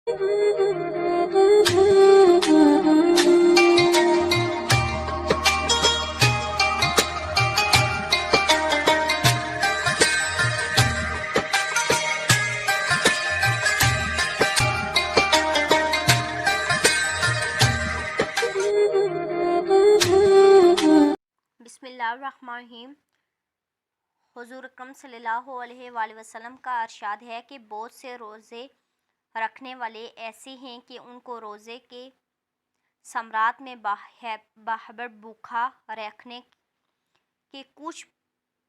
بسم اللہ الرحمن الرحیم۔ حضور اکرم صلی اللہ علیہ وآلہ وسلم کا ارشاد ہے کہ بہت سے روزے رکھنے والے ایسے ہیں کہ ان کو روزے کے ثمرات میں بہبر بھوکا رکھنے کے کچھ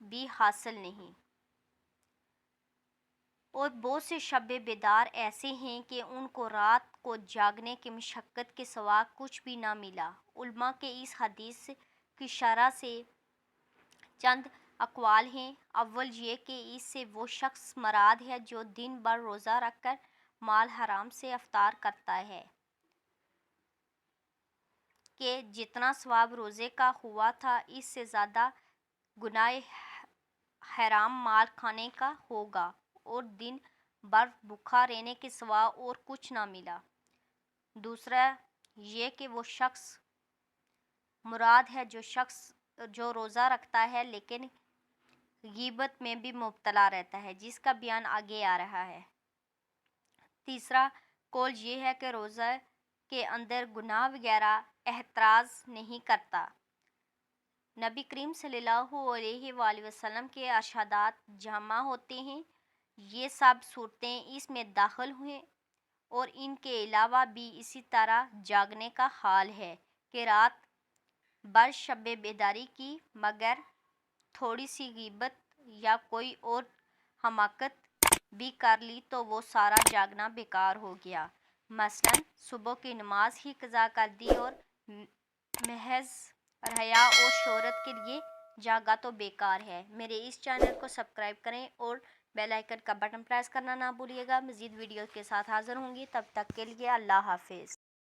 بھی حاصل نہیں، اور بہت سے شب بیدار ایسے ہیں کہ ان کو رات کو جاگنے کی مشقت کے سوا کچھ بھی نہ ملا۔ علماء کے اس حدیث کی شرح سے چند اقوال ہیں۔ اول یہ کہ اس سے وہ شخص مراد ہے جو دن بھر روزہ رکھ کر مال حرام سے افطار کرتا ہے کہ جتنا ثواب روزے کا ہوا تھا اس سے زیادہ گناہ حرام مال کھانے کا ہوگا، اور دن بھر بھوکا رہنے کے سوا اور کچھ نہ ملا۔ دوسرا یہ کہ وہ شخص مراد ہے جو روزہ رکھتا ہے لیکن غیبت میں بھی مبتلا رہتا ہے، جس کا بیان آگے آ رہا ہے۔ تیسرا قول یہ ہے کہ روزہ کے اندر گناہ وغیرہ احتراز نہیں کرتا۔ نبی کریم صلی اللہ علیہ وآلہ وسلم کے ارشادات جامع ہوتے ہیں، یہ سب صورتیں اس میں داخل ہیں، اور ان کے علاوہ بھی اسی طرح جاگنے کا حال ہے کہ رات بھر شب بیداری کی مگر تھوڑی سی غیبت یا کوئی اور حماقت بھی کر لی تو وہ سارا جاگنا بیکار ہو گیا۔ مثلاً صبح کی نماز ہی قضا کر دی اور محض ریا اور شہرت کے لیے جاگا تو بیکار ہے۔ میرے اس چینل کو سبسکرائب کریں اور بیل آئیکن کا بٹن پریس کرنا نہ بھولیے گا۔ مزید ویڈیو کے ساتھ حاضر ہوں گی، تب تک کے لیے اللہ حافظ۔